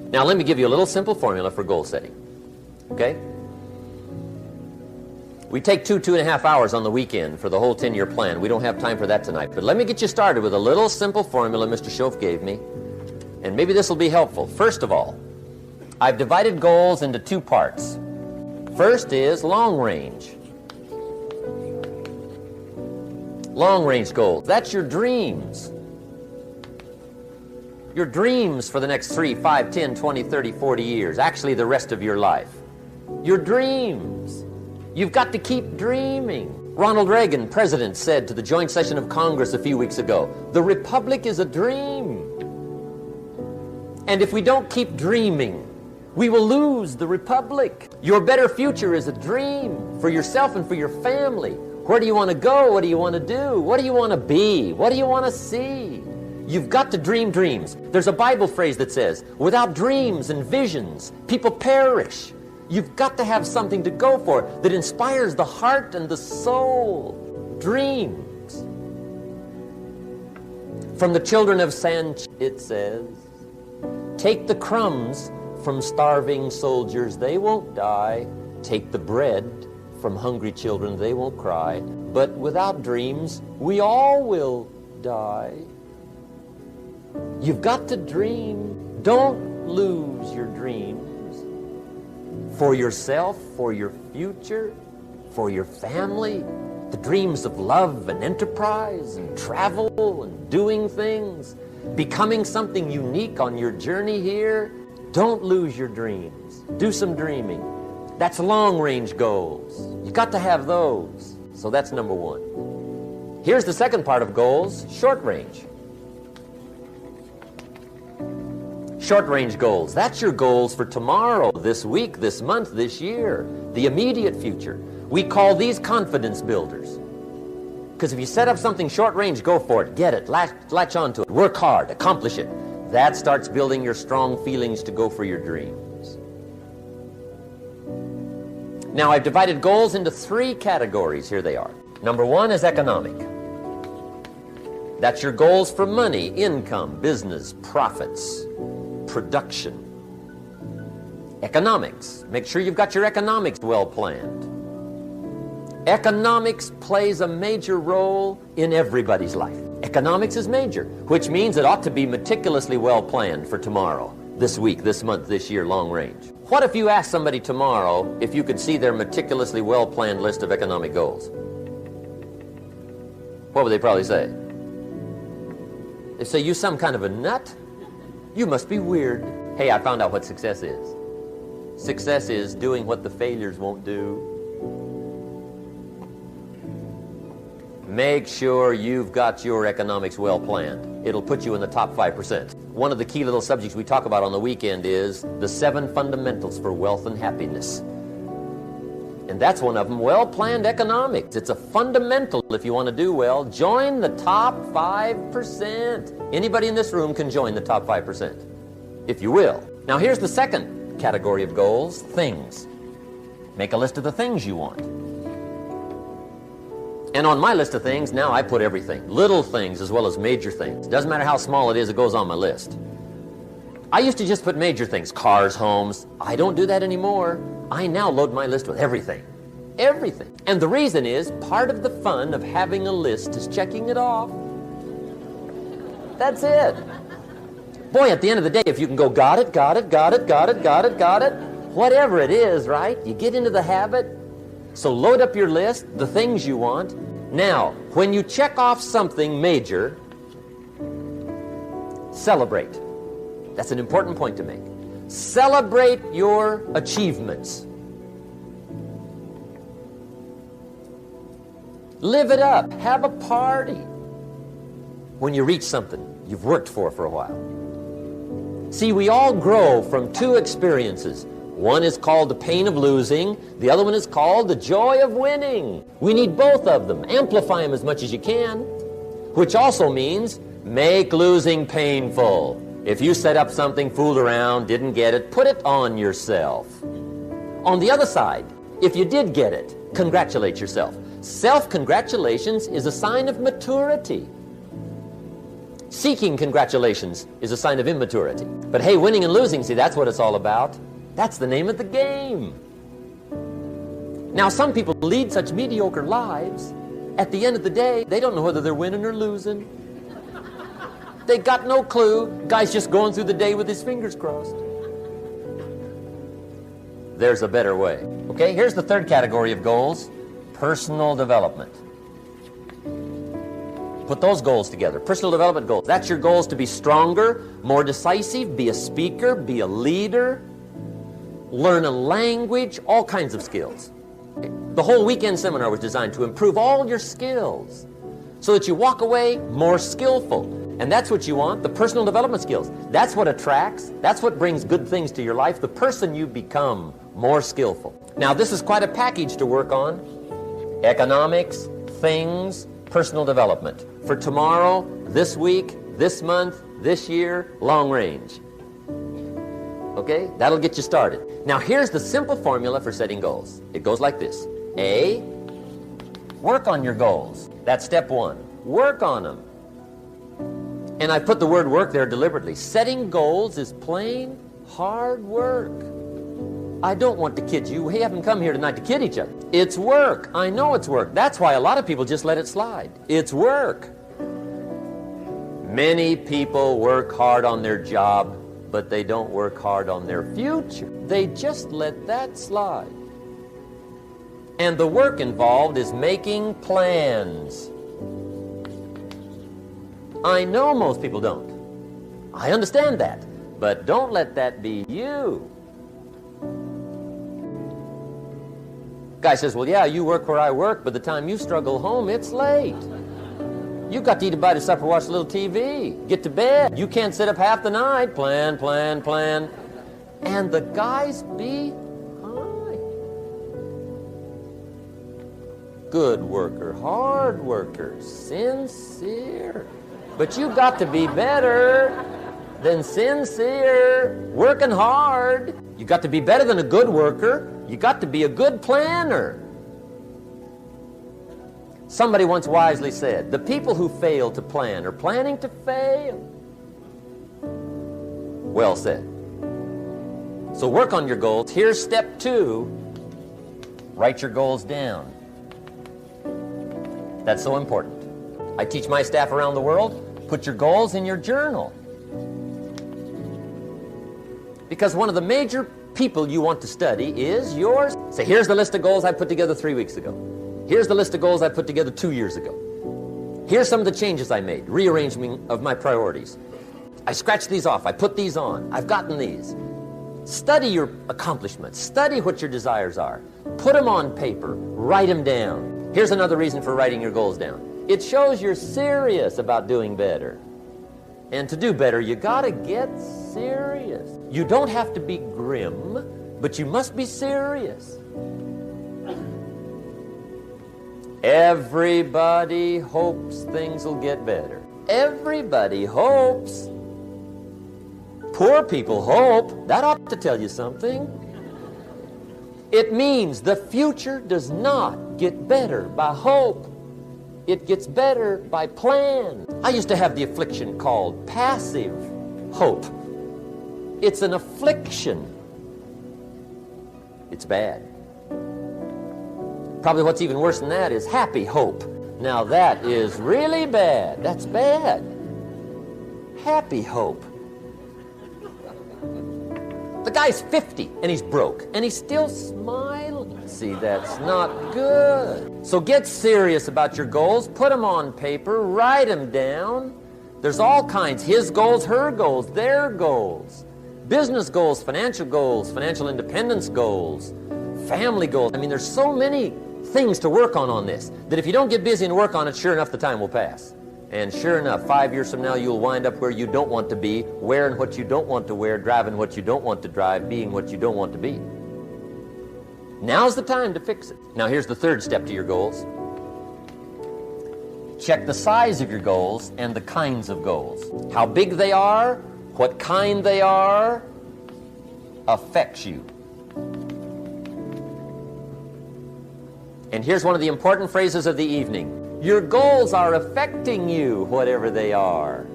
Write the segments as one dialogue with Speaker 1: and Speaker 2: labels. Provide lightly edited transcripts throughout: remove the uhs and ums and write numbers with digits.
Speaker 1: Now let me give you a little simple formula for goal setting. Okay? We take 2.5 hours on the weekend for the whole 10-year plan. We don't have time for that tonight. But let me get you started with a little simple formula Mr. Schoaf gave me. And maybe this will be helpful. First of all, I've divided goals into 2 parts. First is long range. Long range goals. That's your dreams. Your dreams for the next 3, 5, 10, 20, 30, 40 years. Actually, the rest of your life. Your dreams. You've got to keep dreaming. Ronald Reagan, president, said to the joint session of Congress a few weeks ago, "The Republic is a dream." And if we don't keep dreaming, we will lose the Republic. Your better future is a dream for yourself and for your family. Where do you want to go? What do you want to do? What do you want to be? What do you want to see? You've got to dream dreams. There's a Bible phrase that says, without dreams and visions, people perish. You've got to have something to go for that inspires the heart and the soul. Dreams. From the children of Sanch, it says, take the crumbs from starving soldiers, they won't die. Take the bread from hungry children, they won't cry. But without dreams, we all will die. You've got to dream. Don't lose your dreams. For yourself, for your future, for your family, the dreams of love and enterprise and travel and doing things, becoming something unique on your journey here. Don't lose your dreams. Do some dreaming. That's long-range goals. You've got to have those. So that's number 1. Here's the second part of goals, short range. Short-range goals, that's your goals for tomorrow, this week, this month, this year, the immediate future. We call these confidence builders. Because if you set up something short-range, go for it, get it, latch onto it, work hard, accomplish it. That starts building your strong feelings to go for your dreams. Now, I've divided goals into 3 categories. Here they are. Number 1 is economic. That's your goals for money, income, business, profits, production. Economics. Make sure you've got your economics well planned. Economics plays a major role in everybody's life. Economics is major, which means it ought to be meticulously well planned for tomorrow, this week, this month, this year, long range. What if you asked somebody tomorrow if you could see their meticulously well planned list of economic goals? What would they probably say? They say, you some kind of a nut? You must be weird. Hey, I found out what success is. Success is doing what the failures won't do. Make sure you've got your economics well planned. It'll put you in the top 5%. One of the key little subjects we talk about on the weekend is the 7 fundamentals for wealth and happiness. And that's one of them, well-planned economics. It's a fundamental if you want to do well. Join the top 5%. Anybody in this room can join the top 5%, if you will. Now here's the second category of goals, things. Make a list of the things you want. And on my list of things, now I put everything. Little things as well as major things. Doesn't matter how small it is, it goes on my list. I used to just put major things, cars, homes. I don't do that anymore. I now load my list with everything. Everything. And the reason is, part of the fun of having a list is checking it off. That's it. Boy, at the end of the day, if you can go, got it, got it, got it, got it, got it, got it, whatever it is, right? You get into the habit. So load up your list, the things you want. Now, when you check off something major, celebrate. That's an important point to make. Celebrate your achievements. Live it up. Have a party when you reach something you've worked for a while. See, we all grow from 2 experiences. One is called the pain of losing. The other one is called the joy of winning. We need both of them. Amplify them as much as you can, which also means make losing painful. If you set up something, fooled around, didn't get it, put it on yourself. On the other side, if you did get it, congratulate yourself. Self-congratulations is a sign of maturity. Seeking congratulations is a sign of immaturity. But hey, winning and losing, see, that's what it's all about. That's the name of the game. Now, some people lead such mediocre lives, at the end of the day, they don't know whether they're winning or losing. They got no clue. Guy's just going through the day with his fingers crossed. There's a better way. Okay, here's the third category of goals: personal development. Put those goals together. Personal development goals. That's your goals: to be stronger, more decisive, be a speaker, be a leader, learn a language, all kinds of skills. The whole weekend seminar was designed to improve all your skills so that you walk away more skillful. And that's what you want, the personal development skills. That's what attracts, that's what brings good things to your life, the person you become more skillful. Now, this is quite a package to work on. Economics, things, personal development. For tomorrow, this week, this month, this year, long range. Okay, that'll get you started. Now, here's the simple formula for setting goals. It goes like this. A, work on your goals. That's step one. Work on them. And I put the word work there deliberately. Setting goals is plain hard work. I don't want to kid you. We haven't come here tonight to kid each other. It's work. I know it's work. That's why a lot of people just let it slide. It's work. Many people work hard on their job, but they don't work hard on their future. They just let that slide. And the work involved is making plans. I know most people don't. I understand that. But don't let that be you. Guy says, well, yeah, you work where I work, but the time you struggle home, it's late. You've got to eat a bite of supper, watch a little TV, get to bed. You can't sit up half the night. Plan, plan, plan. And the guy's behind. Good worker, hard worker, sincere. But you've got to be better than sincere, working hard. You've got to be better than a good worker. You've got to be a good planner. Somebody once wisely said, the people who fail to plan are planning to fail. Well said. So work on your goals. Here's step two. Write your goals down. That's so important. I teach my staff around the world, put your goals in your journal. Because one of the major people you want to study is yours. Say, here's the list of goals I put together 3 weeks ago. Here's the list of goals I put together 2 years ago. Here's some of the changes I made, rearrangement of my priorities. I scratched these off, I put these on, I've gotten these. Study your accomplishments, study what your desires are. Put them on paper, write them down. Here's another reason for writing your goals down. It shows you're serious about doing better. And to do better, you gotta get serious. You don't have to be grim, but you must be serious. Everybody hopes things will get better. Everybody hopes. Poor people hope. That ought to tell you something. It means the future does not get better by hope. It gets better by plan. I used to have the affliction called passive hope. It's an affliction. It's bad. Probably what's even worse than that is happy hope. Now that is really bad. That's bad. Happy hope. The guy's 50 and he's broke and he's still smiling. See, that's not good. So get serious about your goals. Put them on paper. Write them down. There's all kinds. His goals, her goals, their goals. Business goals, financial independence goals, family goals. I mean, there's so many things to work on this that if you don't get busy and work on it, sure enough, the time will pass. And sure enough, 5 years from now, you'll wind up where you don't want to be, wearing what you don't want to wear, driving what you don't want to drive, being what you don't want to be. Now's the time to fix it. Now, here's the third step to your goals. Check the size of your goals and the kinds of goals. How big they are, what kind they are, affects you. And here's one of the important phrases of the evening. Your goals are affecting you, whatever they are.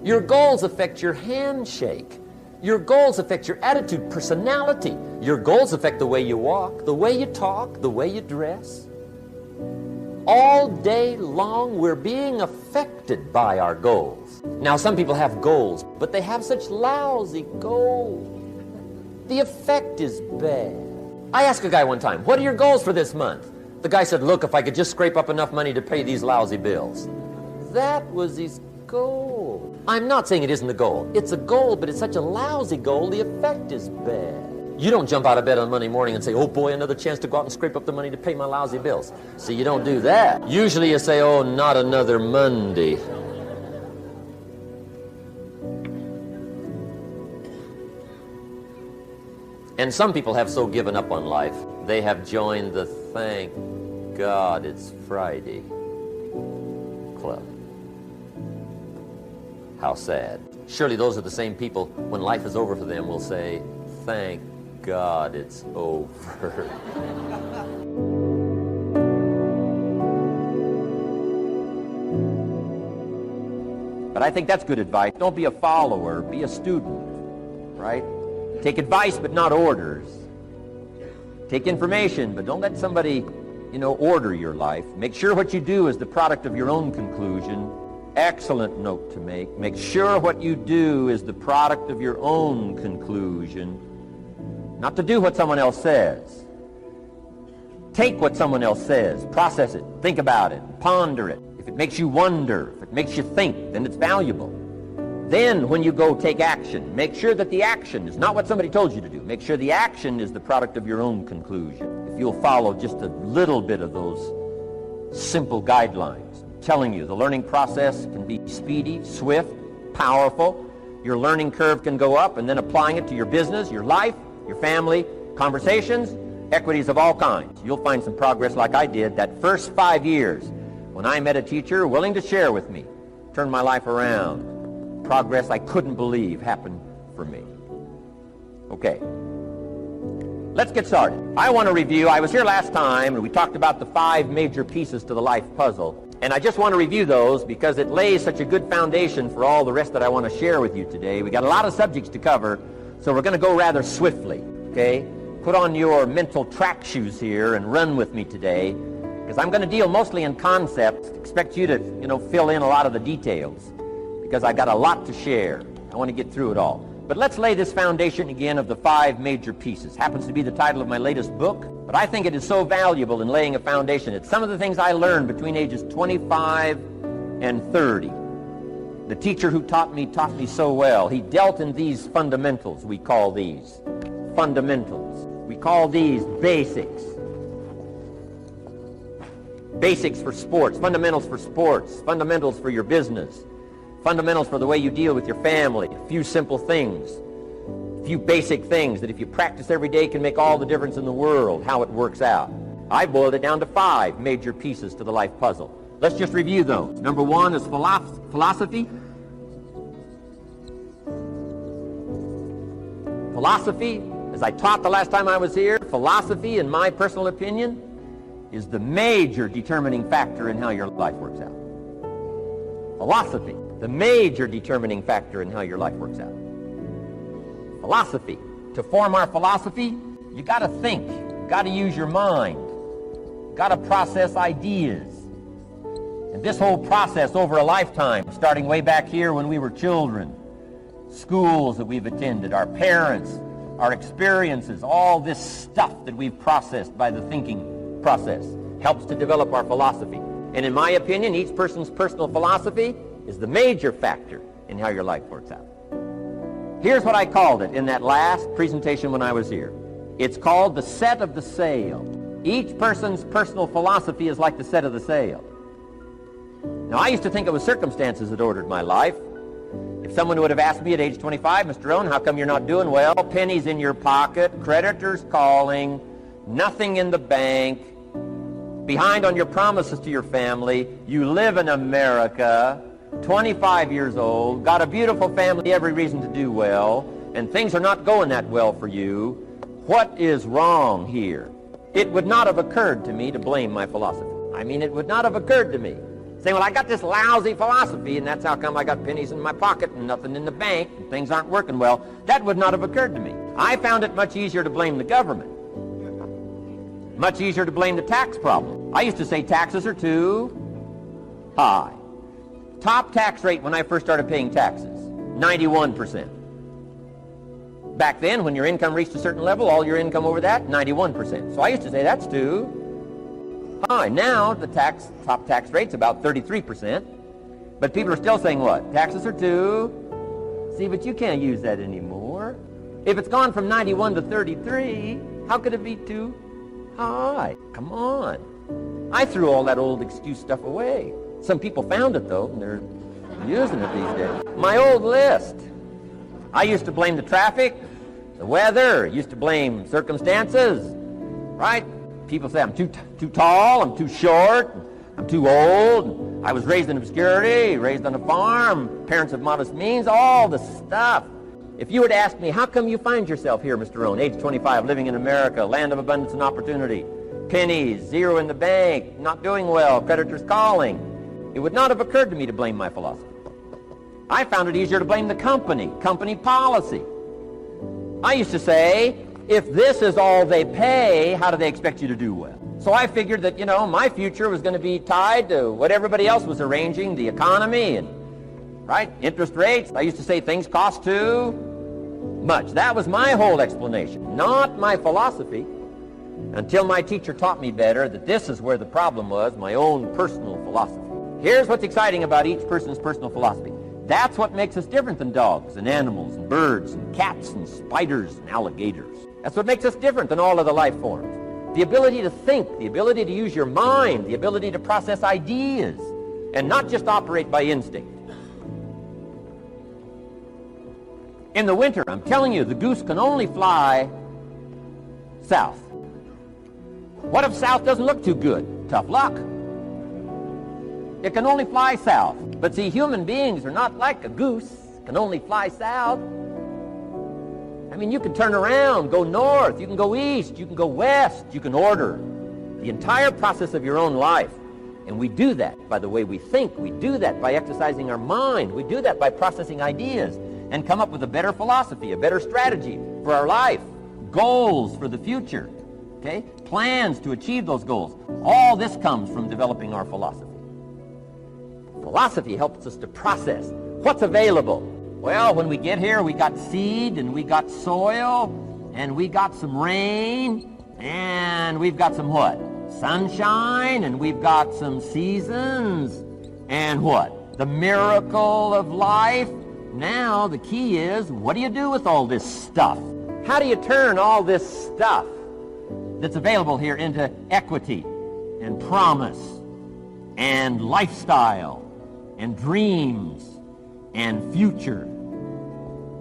Speaker 1: Your goals affect your handshake. Your goals affect your attitude, personality. Your goals affect the way you walk, the way you talk, the way you dress. All day long, we're being affected by our goals. Now, some people have goals, but they have such lousy goals. The effect is bad. I asked a guy one time, what are your goals for this month? The guy said, look, if I could just scrape up enough money to pay these lousy bills. That was his goal. I'm not saying it isn't a goal. It's a goal, but it's such a lousy goal, the effect is bad. You don't jump out of bed on Monday morning and say, oh boy, another chance to go out and scrape up the money to pay my lousy bills. See, you don't do that. Usually you say, oh, not another Monday. And some people have so given up on life, they have joined the thank God it's Friday club. How sad. Surely those are the same people, when life is over for them, will say, thank God it's over. But I think that's good advice. Don't be a follower, be a student, right? Take advice, but not orders. Take information, but don't let somebody, order your life. Make sure what you do is the product of your own conclusion. Excellent note to make. Make sure what you do is the product of your own conclusion. Not to do what someone else says. Take what someone else says, process it, think about it, ponder it. If it makes you wonder, if it makes you think, then it's valuable. Then when you go take action, make sure that the action is not what somebody told you to do. Make sure the action is the product of your own conclusion. If you'll follow just a little bit of those simple guidelines, I'm telling you, the learning process can be speedy, swift, powerful. Your learning curve can go up, and then applying it to your business, your life, your family, conversations, equities of all kinds. You'll find some progress like I did that first 5 years when I met a teacher willing to share with me, turn my life around. Progress I couldn't believe happened for me. Okay, let's get started. I want to review, I was here last time and we talked about the 5 major pieces to the life puzzle, and I just want to review those because it lays such a good foundation for all the rest that I want to share with you today. We got a lot of subjects to cover, so we're going to go rather swiftly, okay? Put on your mental track shoes here and run with me today, because I'm going to deal mostly in concepts. Expect you to, fill in a lot of the details, because I got a lot to share. I want to get through it all. But let's lay this foundation again of the 5 major pieces. Happens to be the title of my latest book, but I think it is so valuable in laying a foundation. It's some of the things I learned between ages 25 and 30. The teacher who taught me so well. He dealt in these fundamentals, we call these. Fundamentals. We call these basics. Basics for sports, fundamentals for sports, fundamentals for your business, fundamentals for the way you deal with your family, a few simple things, a few basic things that if you practice every day can make all the difference in the world, how it works out. I boiled it down to 5 major pieces to the life puzzle. Let's just review those. Number 1 is philosophy. Philosophy, as I taught the last time I was here, philosophy, in my personal opinion, is the major determining factor in how your life works out. Philosophy, the major determining factor in how your life works out. Philosophy. To form our philosophy, you got to think. You got to use your mind. You got to process ideas. And this whole process over a lifetime, starting way back here when we were children, schools that we've attended, our parents, our experiences, all this stuff that we've processed by the thinking process helps to develop our philosophy. And in my opinion, each person's personal philosophy is the major factor in how your life works out. Here's what I called it in that last presentation when I was here. It's called the set of the sail. Each person's personal philosophy is like the set of the sail. Now, I used to think it was circumstances that ordered my life. If someone would have asked me at age 25, Mr. Rohn, how come you're not doing well? Pennies in your pocket, creditors calling, nothing in the bank, behind on your promises to your family, you live in America, 25 years old, got a beautiful family, every reason to do well, and things are not going that well for you. What is wrong here? It would not have occurred to me to blame my philosophy. I mean, it would not have occurred to me. saying, well, I got this lousy philosophy, and that's how come I got pennies in my pocket and nothing in the bank, and things aren't working well. That would not have occurred to me. I found it much easier to blame the government. Much easier to blame the tax problem. I used to say taxes are too high. Top tax rate when I first started paying taxes, 91%. Back then, when your income reached a certain level, all your income over that, 91%. So I used to say that's too high. Now the top tax rate's about 33%. But people are still saying what? Taxes are too. See, but you can't use that anymore. If it's gone from 91 to 33, how could it be too high? Come on. I threw all that old excuse stuff away. Some people found it, though, and they're using it these days. My old list. I used to blame the traffic, the weather, used to blame circumstances, right? People say I'm too tall, I'm too short, I'm too old, I was raised in obscurity, raised on a farm, parents of modest means, all the stuff. If you were to ask me, how come you find yourself here, Mr. Rohn, age 25, living in America, land of abundance and opportunity, pennies, zero in the bank, not doing well, creditors calling, it would not have occurred to me to blame my philosophy. I found it easier to blame the company policy. I used to say, if this is all they pay, how do they expect you to do well? So I figured that, my future was going to be tied to what everybody else was arranging, the economy and, right, interest rates. I used to say things cost too much. That was my whole explanation, not my philosophy, until my teacher taught me better that this is where the problem was, my own personal philosophy. Here's what's exciting about each person's personal philosophy. That's what makes us different than dogs and animals and birds and cats and spiders and alligators. That's what makes us different than all of the life forms. The ability to think, the ability to use your mind, the ability to process ideas, and not just operate by instinct. In the winter, I'm telling you, the goose can only fly south. What if south doesn't look too good? Tough luck. It can only fly south. But see, human beings are not like a goose, can only fly south. I mean, you can turn around, go north, you can go east, you can go west, you can order the entire process of your own life. And we do that by the way we think. We do that by exercising our mind. We do that by processing ideas and come up with a better philosophy, a better strategy for our life, goals for the future, okay? Plans to achieve those goals. All this comes from developing our philosophy. Philosophy helps us to process what's available. Well, when we get here, we got seed, and we got soil, and we got some rain, and we've got some what? Sunshine, and we've got some seasons, and what? The miracle of life. Now, the key is, what do you do with all this stuff? How do you turn all this stuff that's available here into equity and promise and lifestyle and dreams and future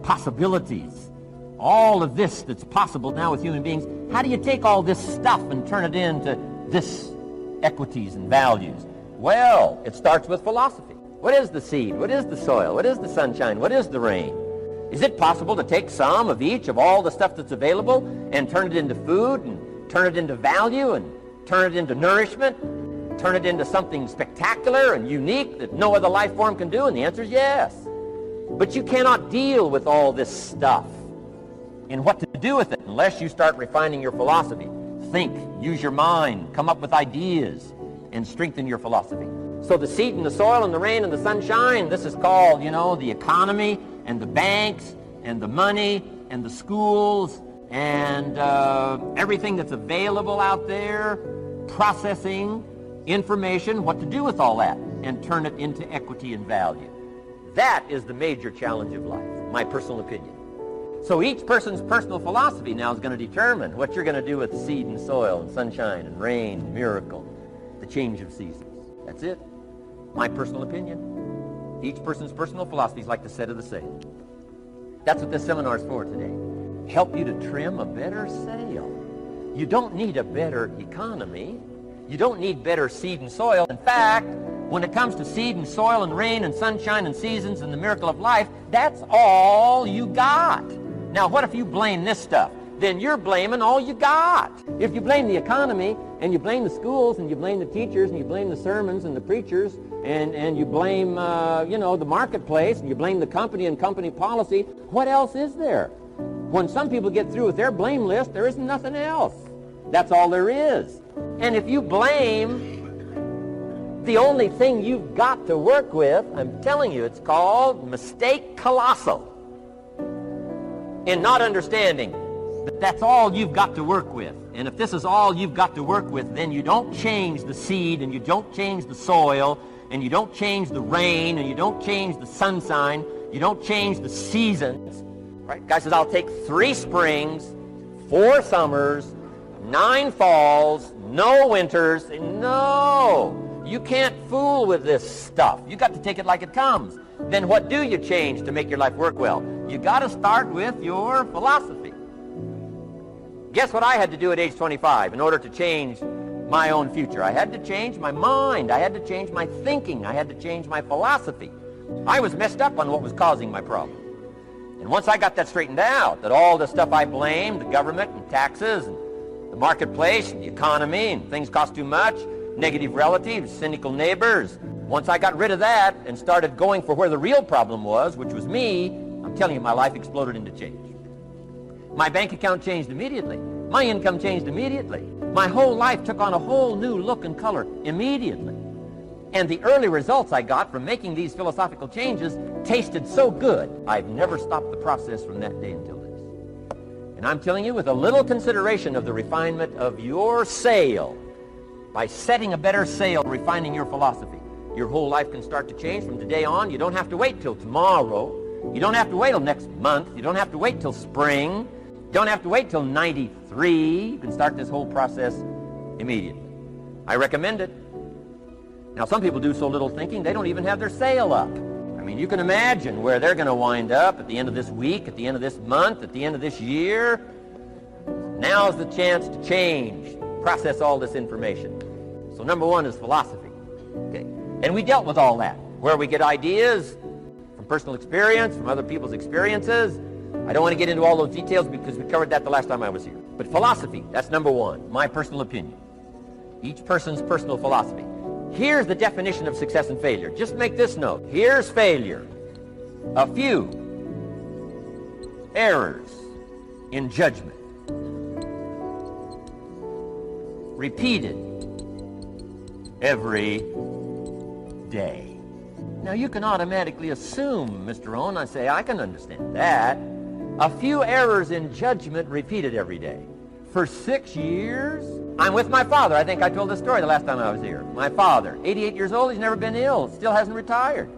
Speaker 1: possibilities? All of this that's possible now with human beings, how do you take all this stuff and turn it into this equities and values? Well, it starts with philosophy. What is the seed? What is the soil? What is the sunshine? What is the rain? Is it possible to take some of each of all the stuff that's available and turn it into food and turn it into value and turn it into nourishment, turn it into something spectacular and unique that no other life form can do? And the answer is yes. But you cannot deal with all this stuff and what to do with it unless you start refining your philosophy. Think, use your mind, come up with ideas, and strengthen your philosophy. So the seed and the soil and the rain and the sunshine, this is called, the economy and the banks and the money and the schools and everything that's available out there, processing information, what to do with all that, and turn it into equity and value. That is the major challenge of life, my personal opinion. So each person's personal philosophy now is going to determine what you're going to do with seed and soil and sunshine and rain and miracle, the change of seasons. That's it. My personal opinion. Each person's personal philosophy is like the set of the sail. That's what this seminar is for today. Help you to trim a better sail. You don't need a better economy. You don't need better seed and soil. In fact, when it comes to seed and soil and rain and sunshine and seasons and the miracle of life, that's all you got. Now, what if you blame this stuff? Then you're blaming all you got. If you blame the economy
Speaker 2: And you blame the schools, and you blame the teachers, and you blame the sermons and the preachers, and you blame, the marketplace, and you blame the company and company policy. What else is there? When some people get through with their blame list, there isn't nothing else. That's all there is. And if you blame the only thing you've got to work with, I'm telling you, it's called mistake colossal in not understanding that that's all you've got to work with. And if this is all you've got to work with, then you don't change the seed, and you don't change the soil, and you don't change the rain, and you don't change the sunshine, you don't change the seasons. Right? Guy says, I'll take 3 springs, 4 summers, 9 falls, no winters. No! You can't fool with this stuff. You got to take it like it comes. Then what do you change to make your life work well? You got to start with your philosophy. Guess what I had to do at age 25 in order to change my own future? I had to change my mind. I had to change my thinking. I had to change my philosophy. I was messed up on what was causing my problem. And once I got that straightened out, that all the stuff I blamed, the government and taxes and the marketplace and the economy and things cost too much, negative relatives, cynical neighbors. Once I got rid of that and started going for where the real problem was, which was me, I'm telling you, my life exploded into change. My bank account changed immediately. My income changed immediately. My whole life took on a whole new look and color immediately. And the early results I got from making these philosophical changes tasted so good, I've never stopped the process from that day until this. And I'm telling you, with a little consideration of the refinement of your sail, by setting a better sail, refining your philosophy, your whole life can start to change from today on. You don't have to wait till tomorrow. You don't have to wait till next month. You don't have to wait till spring. You don't have to wait till 93. You can start this whole process immediately. I recommend it. Now, some people do so little thinking, they don't even have their sail up. I mean, you can imagine where they're going to wind up at the end of this week, at the end of this month, at the end of this year. Now's the chance to change, process all this information. So number 1 is philosophy. Okay. And we dealt with all that, where we get ideas from personal experience, from other people's experiences. I don't want to get into all those details because we covered that the last time I was here. But philosophy, that's number 1, my personal opinion. Each person's personal philosophy. Here's the definition of success and failure. Just make this note. Here's failure. A few errors in judgment, repeated every day. Now you can automatically assume, Mr. Rohn, I say, I can understand that. A few errors in judgment repeated every day. For 6 years, I'm with my father. I think I told this story the last time I was here. My father, 88 years old, he's never been ill, still hasn't retired.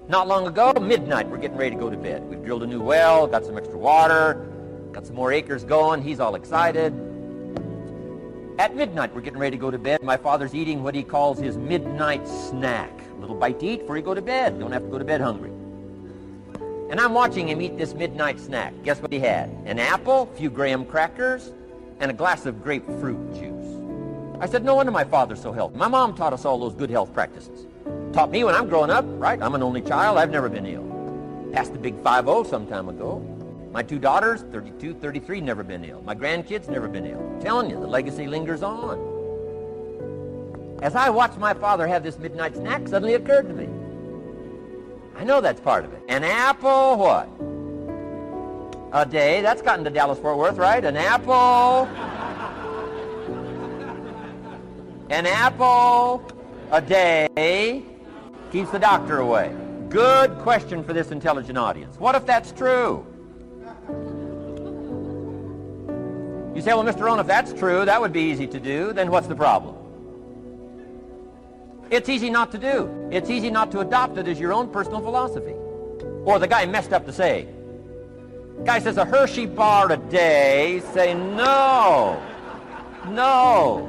Speaker 2: Not long ago, midnight, we're getting ready to go to bed. We've drilled a new well, got some extra water, got some more acres going. He's all excited. At midnight, we're getting ready to go to bed. My father's eating what he calls his midnight snack. A little bite to eat before you go to bed. Don't have to go to bed hungry. And I'm watching him eat this midnight snack. Guess what he had? An apple, a few graham crackers, and a glass of grapefruit juice. I said, no wonder my father's so healthy. My mom taught us all those good health practices. Taught me when I'm growing up, right? I'm an only child. I've never been ill. Passed the big 5-0 some time ago. My 2 daughters, 32, 33, never been ill. My grandkids, never been ill. I'm telling you, the legacy lingers on. As I watched my father have this midnight snack, suddenly it occurred to me. I know that's part of it. An apple, what? A day. That's gotten to Dallas-Fort Worth, right? An apple. An apple a day keeps the doctor away. Good question for this intelligent audience. What if that's true? You say, well, Mr. Rohn, if that's true, that would be easy to do. Then what's the problem? It's easy not to do. It's easy not to adopt it as your own personal philosophy. Or the guy messed up the saying. Guy says a Hershey bar a day. Say, no. No.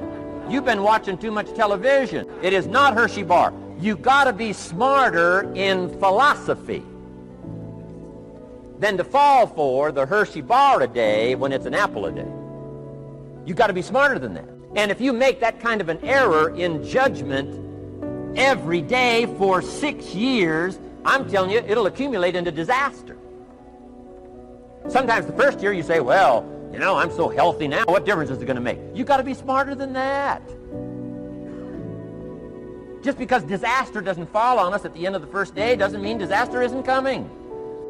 Speaker 2: You've been watching too much television. It is not Hershey bar. You got to be smarter in philosophy than to fall for the Hershey bar a day when it's an apple a day. You got to be smarter than that. And if you make that kind of an error in judgment every day for 6 years, I'm telling you, it'll accumulate into disaster. Sometimes the first year you say, well, You know, I'm so healthy now, what difference is it going to make? You got to be smarter than that. Just because disaster doesn't fall on us at the end of the first day doesn't mean disaster isn't coming.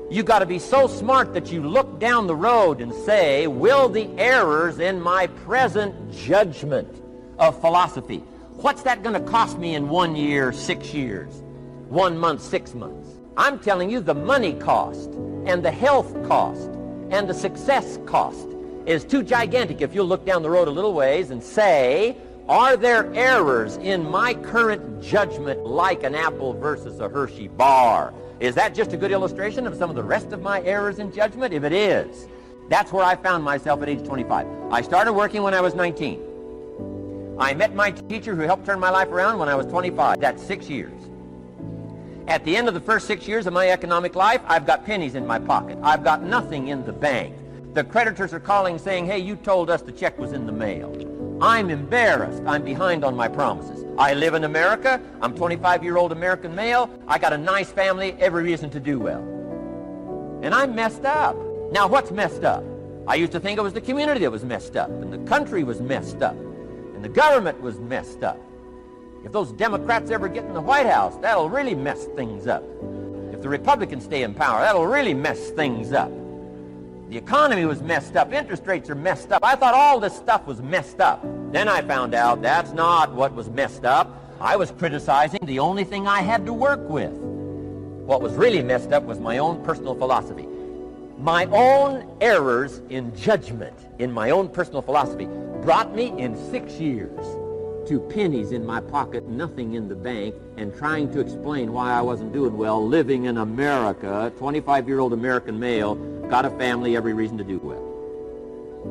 Speaker 2: You got to be so smart that you look down the road and say, will the errors in my present judgment of philosophy, what's that going to cost me in 1 year, 6 years, 1 month, 6 months? I'm telling you, the money cost and the health cost and the success cost is too gigantic if you'll look down the road a little ways and say, are there errors in my current judgment like an apple versus a Hershey bar? Is that just a good illustration of some of the rest of my errors in judgment? If it is, that's where I found myself at age 25. I started working when I was 19. I met my teacher who helped turn my life around when I was 25. That's 6 years. At the end of the first 6 years of my economic life, I've got pennies in my pocket. I've got nothing in the bank. The creditors are calling saying, hey, you told us the check was in the mail. I'm embarrassed. I'm behind on my promises. I live in America. I'm 25-year-old American male. I got a nice family, every reason to do well. And I'm messed up. Now, what's messed up? I used to think it was the community that was messed up, and the country was messed up, and the government was messed up. If those Democrats ever get in the White House, that'll really mess things up. If the Republicans stay in power, that'll really mess things up. The economy was messed up. Interest rates are messed up. I thought all this stuff was messed up. Then I found out that's not what was messed up. I was criticizing the only thing I had to work with. What was really messed up was my own personal philosophy. My own errors in judgment in my own personal philosophy brought me in 6 years to pennies in my pocket, nothing in the bank, and trying to explain why I wasn't doing well living in America, 25-year-old American male, got a family, every reason to do well.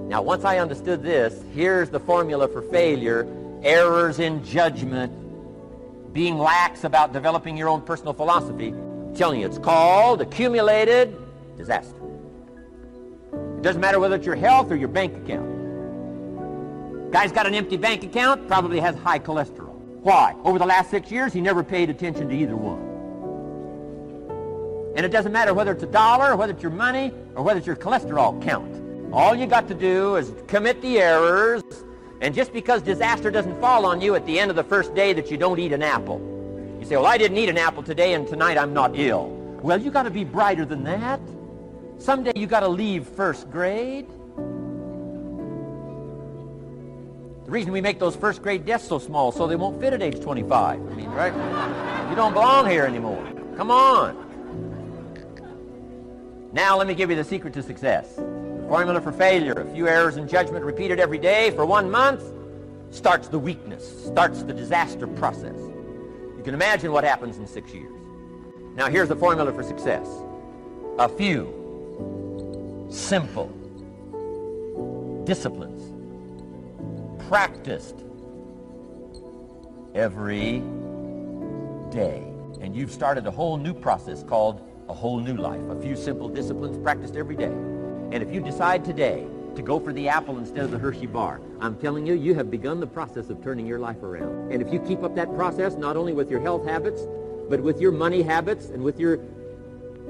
Speaker 2: Now, once I understood this, here's the formula for failure: errors in judgment, being lax about developing your own personal philosophy. I'm telling you, it's called accumulated disaster. It doesn't matter whether it's your health or your bank account. Guy's got an empty bank account, probably has high cholesterol. Why? Over the last 6 years, he never paid attention to either one. And it doesn't matter whether it's a dollar, or whether it's your money, or whether it's your cholesterol count. All you got to do is commit the errors, and just because disaster doesn't fall on you at the end of the first day that you don't eat an apple. You say, well, I didn't eat an apple today, and tonight I'm not ill. Well, you got to be brighter than that. Someday you got to leave first grade. The reason we make those first grade desks so small so they won't fit at age 25. I mean, right? You don't belong here anymore. Come on. Now let me give you the secret to success. The formula for failure: a few errors in judgment repeated every day for 1 month starts the weakness, starts the disaster process. You can imagine what happens in 6 years. Now here's the formula for success: a few simple disciplines practiced every day. And you've started a whole new process called a whole new life. A few simple disciplines practiced every day. And if you decide today to go for the apple instead of the Hershey bar, I'm telling you, you have begun the process of turning your life around. And if you keep up that process, not only with your health habits, but with your money habits and with your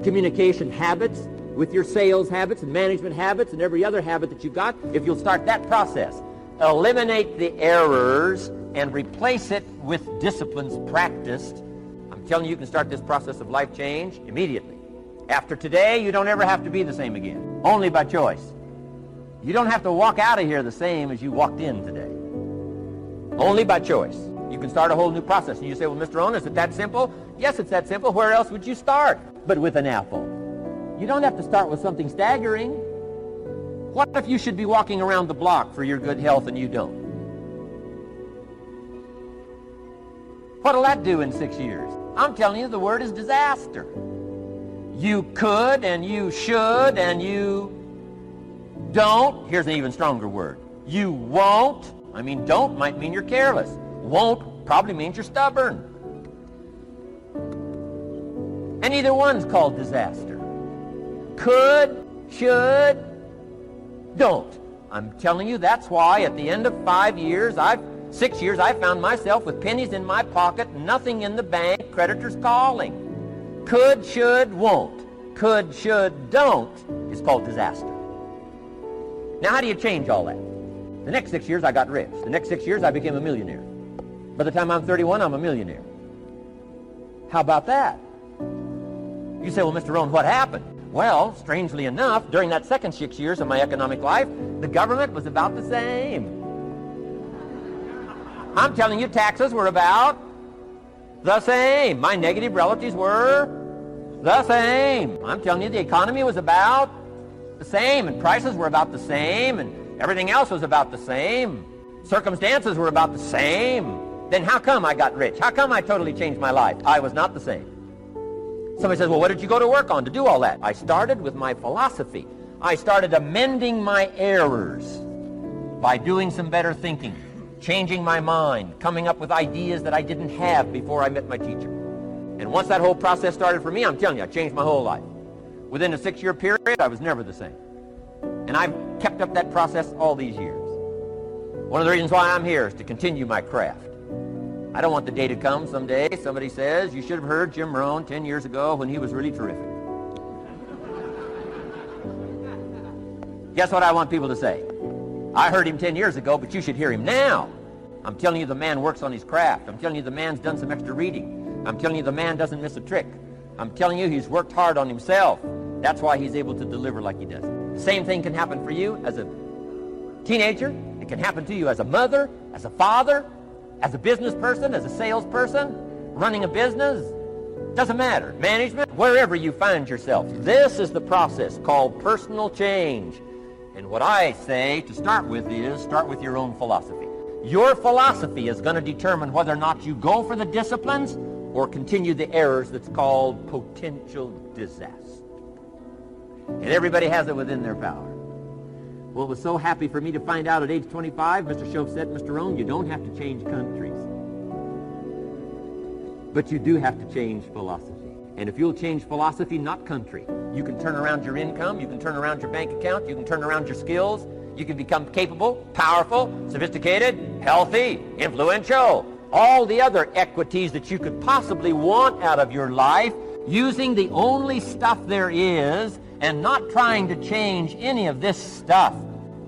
Speaker 2: communication habits, with your sales habits and management habits and every other habit that you've got, if you'll start that process, eliminate the errors and replace it with disciplines practiced, I'm telling you, you can start this process of life change immediately. After today, you don't ever have to be the same again, only by choice. You don't have to walk out of here the same as you walked in today, only by choice. You can start a whole new process. And you say, well, Mr. Rohn, is it that simple? Yes, it's that simple. Where else would you start but with an apple? You don't have to start with something staggering. What if you should be walking around the block for your good health and you don't? What'll that do in 6 years? I'm telling you, the word is disaster. You could and you should and you don't. Here's an even stronger word. You won't. I mean, don't might mean you're careless. Won't probably means you're stubborn. And either one's called disaster. Could, should, don't. I'm telling you, that's why at the end of 6 years, I found myself with pennies in my pocket, nothing in the bank, creditors calling. Could, should, won't. Could, should, don't is called disaster. Now, how do you change all that? The next 6 years, I got rich. The next 6 years, I became a millionaire. By the time I'm 31, I'm a millionaire. How about that? You say, well, Mr. Rohn, what happened? Well, strangely enough, during that second 6 years of my economic life, the government was about the same. I'm telling you, taxes were about the same. My negative relatives were the same. I'm telling you, the economy was about the same, and prices were about the same, and everything else was about the same. Circumstances were about the same. Then how come I got rich? How come I totally changed my life? I was not the same. Somebody says, well, what did you go to work on to do all that? I started with my philosophy. I started amending my errors by doing some better thinking, changing my mind, coming up with ideas that I didn't have before I met my teacher. And once that whole process started for me, I'm telling you, I changed my whole life. Within a 6-year period, I was never the same. And I've kept up that process all these years. One of the reasons why I'm here is to continue my craft. I don't want the day to come someday somebody says, you should have heard Jim Rohn 10 years ago when he was really terrific. Guess what I want people to say? I heard him 10 years ago, but you should hear him now. I'm telling you, the man works on his craft. I'm telling you, the man's done some extra reading. I'm telling you, the man doesn't miss a trick. I'm telling you, he's worked hard on himself. That's why he's able to deliver like he does. The same thing can happen for you as a teenager. It can happen to you as a mother, as a father, as a business person, as a salesperson, running a business. Doesn't matter. Management, wherever you find yourself. This is the process called personal change. And what I say to start with is, start with your own philosophy. Your philosophy is going to determine whether or not you go for the disciplines or continue the errors that's called potential disaster. And everybody has it within their power. Well, it was so happy for me to find out at age 25, Mr. Shoaff said, Mr. Rohn, you don't have to change countries. But you do have to change philosophy. And if you'll change philosophy, not country, you can turn around your income, you can turn around your bank account, you can turn around your skills, you can become capable, powerful, sophisticated, healthy, influential, all the other equities that you could possibly want out of your life, using the only stuff there is and not trying to change any of this stuff.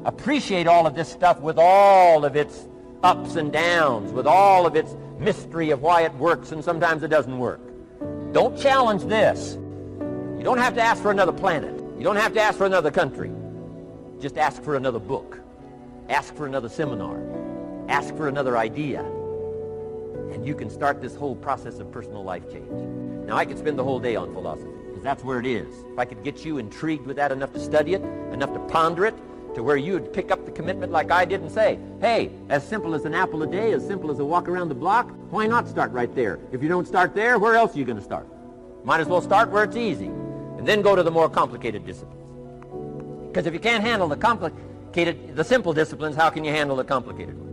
Speaker 2: Appreciate all of this stuff with all of its ups and downs, with all of its mystery of why it works and sometimes it doesn't work. Don't challenge this. You don't have to ask for another planet. You don't have to ask for another country. Just ask for another book. Ask for another seminar. Ask for another idea. And you can start this whole process of personal life change. Now, I could spend the whole day on philosophy, because that's where it is. If I could get you intrigued with that enough to study it, enough to ponder it, to where you would pick up the commitment like I did and say, hey, as simple as an apple a day, as simple as a walk around the block, why not start right there? If you don't start there, where else are you going to start? Might as well start where it's easy, and then go to the more complicated disciplines. Because if you can't handle the simple disciplines, how can you handle the complicated ones?